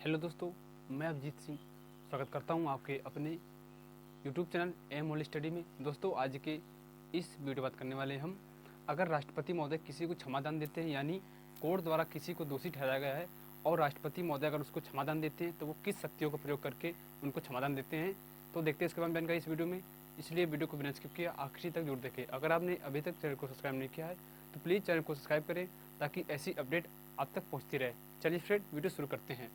Hello दोस्तों, मैं अभिजीत सिंह स्वागत करता हूं आपके अपने YouTube channel am only study में। दोस्तों, आज के इस वीडियो बात करने वाले हम, अगर राष्ट्रपति महोदय किसी को क्षमादान देते हैं, यानी कोर्ट द्वारा किसी को दोषी ठहराया गया है और राष्ट्रपति महोदय अगर उसको क्षमादान देते हैं तो वो किस शक्तियों का प्रयोग करके उनको क्षमादान देते हैं, तो देखते हैं इसके बारे में जानकारी इस वीडियो में। इसलिए वीडियो को बिना स्किप किया आखिरी तक जरूर देखें। अगर आपने अभी तक चैनल को सब्सक्राइब नहीं किया है तो प्लीज़ चैनल को सब्सक्राइब करें ताकि ऐसी अपडेट आप तक पहुँचती रहे। चलिए फ्रेंड, वीडियो शुरू करते हैं।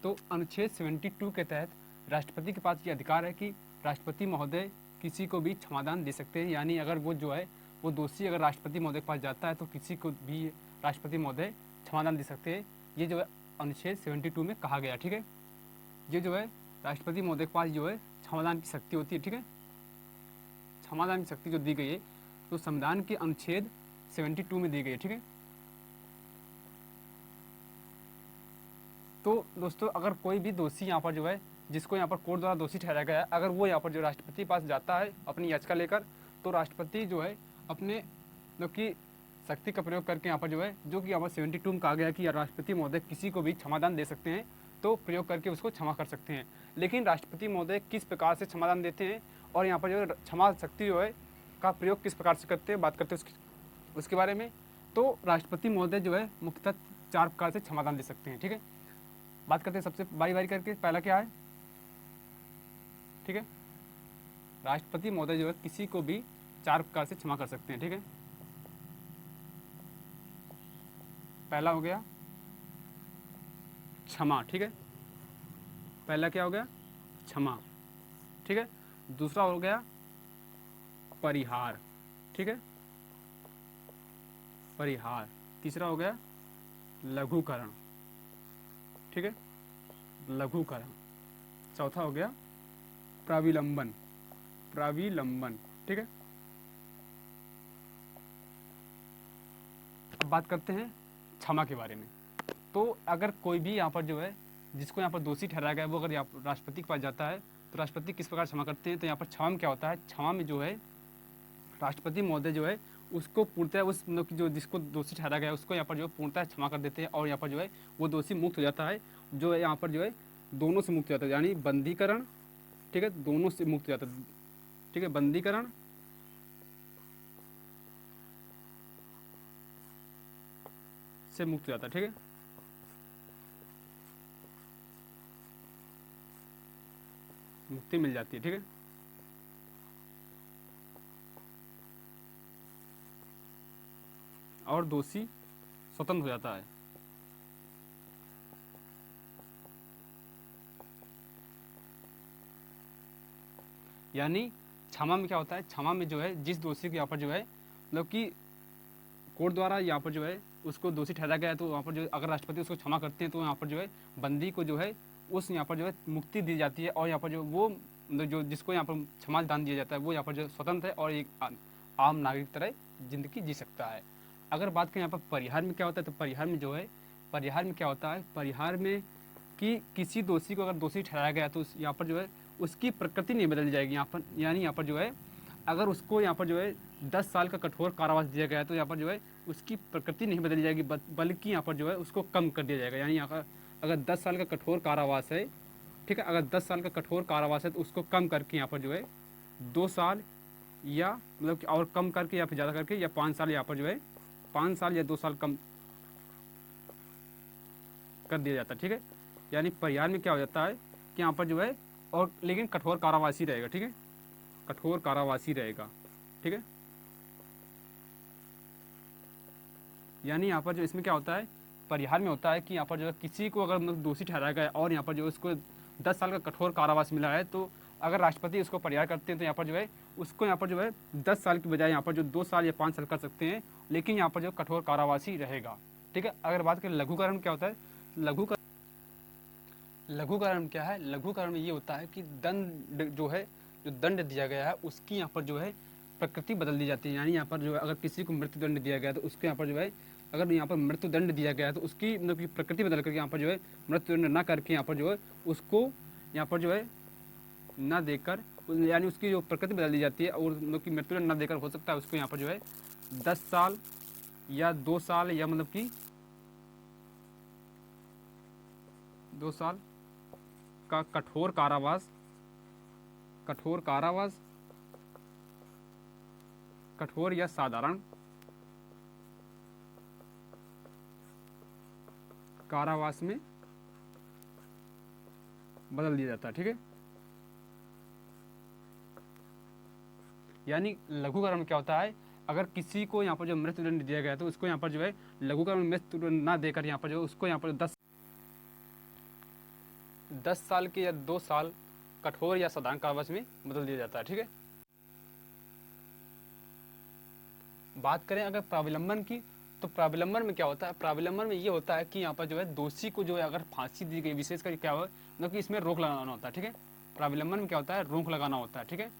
तो अनुच्छेद 72 के तहत राष्ट्रपति के पास ये अधिकार है कि राष्ट्रपति महोदय किसी को भी क्षमादान दे सकते हैं, यानी अगर वो जो है वो दोषी अगर राष्ट्रपति महोदय के पास जाता है तो किसी को भी राष्ट्रपति महोदय क्षमादान दे सकते हैं। ये जो है अनुच्छेद 72 में कहा गया, ठीक है। ये जो है राष्ट्रपति महोदय के पास जो है क्षमादान की शक्ति होती है, ठीक है। क्षमादान की शक्ति जो दी गई है तो संविधान के अनुच्छेद 72 में दी गई है, ठीक है। तो दोस्तों, अगर कोई भी दोषी यहाँ पर जो है जिसको यहाँ पर कोर्ट द्वारा दोषी ठहराया गया है, अगर वो यहाँ पर जो राष्ट्रपति के पास जाता है अपनी याचिका लेकर, तो राष्ट्रपति जो है अपने मतलब की शक्ति का प्रयोग करके यहाँ पर जो है, जो कि यहाँ पर 72 में कहा गया है कि राष्ट्रपति महोदय किसी को भी क्षमादान दे सकते हैं, तो प्रयोग करके उसको क्षमा कर सकते हैं। लेकिन राष्ट्रपति महोदय किस प्रकार से क्षमादान देते हैं और यहाँ पर जो है क्षमा शक्ति जो है का प्रयोग किस प्रकार से करते हैं, बात करते हैं उसके बारे में। तो राष्ट्रपति महोदय जो है मुख्यतः 4 प्रकार से क्षमादान दे सकते हैं, ठीक है। बात करते हैं सबसे बारी बारी करके। पहला क्या है, ठीक है, राष्ट्रपति महोदय जो है किसी को भी 4 प्रकार से क्षमा कर सकते हैं, ठीक है। पहला हो गया क्षमा, ठीक है। पहला क्या हो गया, क्षमा, ठीक है। दूसरा हो गया परिहार, ठीक है, परिहार। तीसरा हो गया लघुकरण, ठीक है, लघुकरण। चौथा हो गया प्राविलंबन, प्राविलंबन, ठीक है। अब बात करते हैं क्षमा के बारे में। तो अगर कोई भी यहाँ पर जो है जिसको यहाँ पर दोषी ठहराया गया है वो अगर यहाँ राष्ट्रपति के पास जाता है तो राष्ट्रपति किस प्रकार क्षमा करते हैं, तो यहाँ पर क्षमा में क्या होता है, क्षमा में जो है राष्ट्रपति महोदय जो है उसको पूर्णतः उस मतलब जो जिसको दोषी ठहराया गया है उसको यहाँ पर जो है पूर्णतः क्षमा कर देते हैं और यहाँ पर जो है वो दोषी मुक्त हो जाता है। जो है यहाँ पर जो है दोनों से मुक्त हो जाता है, यानी बंदीकरण, ठीक है, दोनों से मुक्त हो जाता है, ठीक है, बंदीकरण से मुक्त हो जाता है, ठीक है। मुक्ति मिल जाती है, ठीक है। और दोषी स्वतंत्र हो जाता है। यानी क्षमा में क्या होता है, क्षमा में जो है जिस दोषी को यहाँ पर जो है मतलब कि कोर्ट द्वारा यहाँ पर जो है उसको दोषी ठहराया गया है, तो वहाँ पर जो अगर राष्ट्रपति उसको क्षमा करते हैं तो यहाँ पर जो है बंदी को जो है उस यहाँ पर जो है मुक्ति दी जाती है और यहाँ पर जो वो मतलब जो जिसको यहाँ पर क्षमा दान दिया जाता है वो यहाँ पर जो स्वतंत्र है और एक आम नागरिक तरह जिंदगी जी सकता है। अगर बात करें यहाँ पर परिहार में क्या होता है, तो परिहार में जो है परिहार में क्या होता है, परिहार में कि किसी दोषी को अगर दोषी ठहराया गया तो यहाँ पर जो है उसकी प्रकृति नहीं बदल जाएगी यहाँ पर, यानी यहाँ पर जो है अगर उसको यहाँ पर जो है 10 साल का कठोर कारावास दिया गया है तो यहाँ पर जो है उसकी प्रकृति नहीं बदली जाएगी, बल्कि यहाँ पर जो है उसको कम कर दिया जाएगा। यानी यहाँ का अगर 10 साल का कठोर कारावास है, ठीक है, अगर 10 साल का कठोर कारावास है तो उसको कम करके यहाँ पर जो है 2 साल या मतलब कि और कम करके या फिर ज़्यादा करके या 5 साल यहाँ पर जो है 5 साल या 2 साल कम कर दिया जाता है, ठीक है। यानी परिहार में क्या हो जाता है कि यहाँ पर जो है और लेकिन कठोर कारावासी रहेगा, ठीक है, कठोर कारावासी रहेगा, ठीक है। यानी यहाँ पर जो इसमें क्या होता है, परिहार में होता है कि यहाँ पर जो है किसी को अगर दोषी ठहराया गया और यहाँ पर जो है उसको 10 साल का कठोर कारावास मिला है, तो अगर राष्ट्रपति उसको परिहार करते हैं तो यहाँ पर जो है उसको यहाँ पर जो है 10 साल की बजाय यहाँ पर जो 2 साल या 5 साल कर सकते हैं, लेकिन यहाँ पर जो कठोर कारावासी रहेगा, ठीक है। अगर बात करें लघुकरण क्या होता है, लघुकरण क्या है, लघुकरण में ये होता है कि दंड जो है जो दंड दिया गया है उसकी यहाँ पर जो है प्रकृति बदल दी जाती है। यानी यहाँ पर जो है अगर किसी को मृत्युदंड दिया गया है तो उसको यहाँ पर जो है अगर यहाँ पर मृत्युदंड दिया गया है तो उसकी मतलब की प्रकृति बदल करके यहाँ पर जो है मृत्युदंड ना करके यहाँ पर जो है उसको यहाँ पर जो है ना देकर, यानी उसकी जो प्रकृति बदल दी जाती है और मतलब कि मृत्युदंड ना देकर हो सकता है उसको यहाँ पर जो है 10 साल या 2 साल या मतलब कि 2 साल का कठोर कारावास, कठोर या साधारण कारावास में बदल दिया जाता है। ठीक है, यानी लघुकरण में क्या होता है, अगर किसी को यहाँ पर जो मृत्युदंड दिया गया है तो उसको यहाँ पर जो है लघुकरण में मृत्युदंड ना देकर यहाँ पर जो उसको यहाँ पर 10 साल के या 2 साल कठोर या साधारण कारावास में बदल दिया जाता है। ठीक है, बात करें अगर प्राविलंबन की, तो प्राविलंबन में क्या होता है, प्राविलंबन में ये होता है कि यहाँ पर जो है दोषी को जो है अगर फांसी दी गई, विशेषकर क्या हो मतलब कि इसमें रोक लगाना होता है। ठीक है, प्राविलंबन में क्या होता है, रोक लगाना होता है। ठीक है,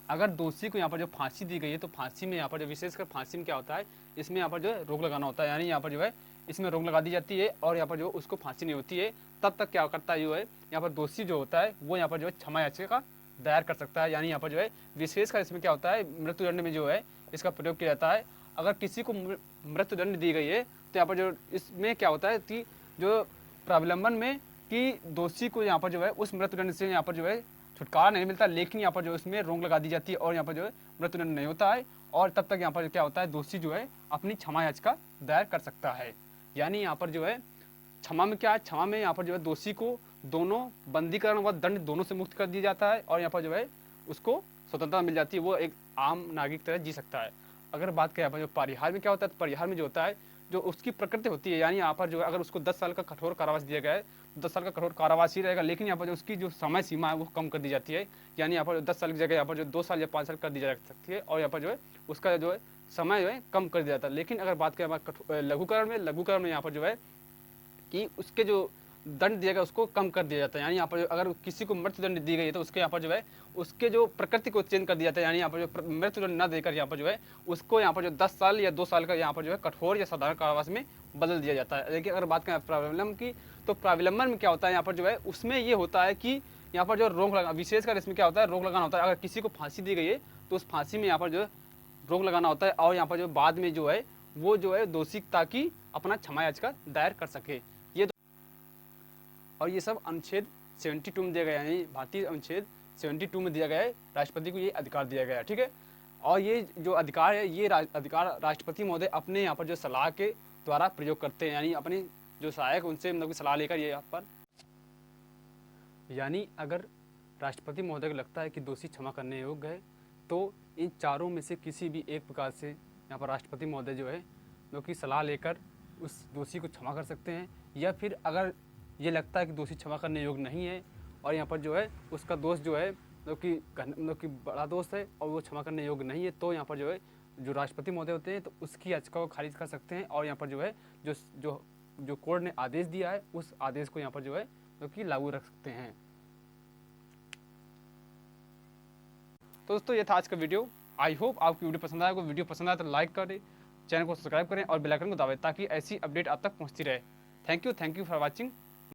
अगर दोषी को यहाँ पर जो फांसी दी गई है तो फांसी में यहाँ पर जो विशेषकर फांसी में क्या होता है, इसमें यहाँ पर जो है रोक लगाना होता है, यानी यहाँ पर जो है इसमें रोक लगा दी जाती है और यहाँ पर जो उसको फांसी नहीं होती है, तब तक क्या करता है जो है यहाँ पर दोषी जो होता है वो यहाँ पर जो है क्षमा याचिका दायर कर सकता है। यानी यहाँ पर जो है विशेषकर इसमें क्या होता है, मृत्युदंड में जो है इसका प्रयोग किया जाता है। अगर किसी को मृत्युदंड दी गई है तो यहाँ पर जो इसमें क्या होता है कि जो प्राविलंबन में कि दोषी को यहाँ पर जो है उस मृत्युदंड से यहाँ पर जो है छुटकारा नहीं मिलता, लेकिन यहाँ पर जो इसमें रोक लगा दी जाती है और यहाँ पर जो है मृत्युदंड नहीं होता है, और तब तक यहाँ पर क्या होता है, दोषी जो है अपनी क्षमा याचिका दायर कर सकता है। यानी यहाँ पर जो है क्षमा में क्या है, क्षमा में यहाँ पर जो है दोषी को दोनों बंदीकरण व दंड दोनों से मुक्त कर दिया जाता है और यहाँ पर जो है उसको स्वतंत्रता मिल जाती है, वो एक आम नागरिक तरह जी सकता है। अगर बात करें यहाँ पर जो परिहार में क्या होता है, तो परिहार में जो होता है जो उसकी प्रकृति होती है, यानी यहाँ पर जो है अगर उसको 10 साल का कठोर कारावास दिया गया है तो 10 साल का कठोर कारावास ही रहेगा, लेकिन यहाँ पर जो उसकी जो समय सीमा है वो कम कर दी जाती है। यानी यहाँ पर 10 साल की जगह यहाँ पर जो 2 साल या 5 साल कर दी जा सकती है और यहाँ पर जो है उसका जो है समय जो है कम कर दिया जाता है। लेकिन अगर बात करें लघुकरण में यहाँ पर जो है कि उसके जो दंड दिया गया उसको कम कर दिया जाता है। यानी यहाँ पर अगर किसी को मृत्युदंड दी गई है तो उसके यहाँ पर जो है उसके जो प्रकृति को चेंज कर दिया जाता है, यानी यहाँ पर जो मृत्युदंड न देकर यहाँ पर जो है उसको यहाँ पर जो 10 साल या 2 साल का यहाँ पर जो है कठोर या साधारण कारावास में बदल दिया जाता है। लेकिन अगर बात करें प्राविलंबन की, तो प्राविलंबन में क्या होता है, यहाँ पर जो है उसमें ये होता है कि यहाँ पर जो रोक लगा, विशेषकर इसमें क्या होता है, रोक लगाना होता है। अगर किसी को फांसी दी गई है तो उस फांसी में यहाँ पर जो है रोक लगाना होता है और यहाँ पर जो बाद में जो है वो जो है दोषी ताकि अपना क्षमा याचिका दायर कर सके। और ये सब अनुच्छेद 72 में दिया गया है, यानी भारतीय अनुच्छेद 72 में दिया गया है, राष्ट्रपति को ये अधिकार दिया गया है। ठीक है, और ये जो अधिकार है ये अधिकार राष्ट्रपति महोदय अपने यहाँ पर जो सलाह के द्वारा प्रयोग करते हैं, यानी अपने जो सहायक उनसे मतलब सलाह लेकर ये यहाँ पर, यानी अगर राष्ट्रपति महोदय को लगता है कि दोषी क्षमा करने योग्य है तो इन चारों में से किसी भी एक प्रकार से यहाँ पर राष्ट्रपति महोदय जो है जो कि सलाह लेकर उस दोषी को क्षमा कर सकते हैं, या फिर अगर ये लगता है कि दोषी क्षमा करने योग्य नहीं है और यहाँ पर जो है उसका दोष जो है जो कि बड़ा दोष है और वो क्षमा करने योग्य नहीं है, तो यहाँ पर जो है जो राष्ट्रपति महोदय होते हैं तो उसकी याचिका को खारिज कर सकते हैं और यहाँ पर जो है जो जो जो कोर्ट ने आदेश दिया है उस आदेश को यहाँ पर जो है जो कि लागू रख सकते हैं। तो दोस्तों ये था आज का वीडियो। आई होप आपकी वीडियो पसंद आया। अगर वीडियो पसंद आया तो लाइक करें, चैनल को सब्सक्राइब करें और बेल आइकन को दबाएं ताकि ऐसी अपडेट आप तक पहुँचती रहे। Thank you for watching.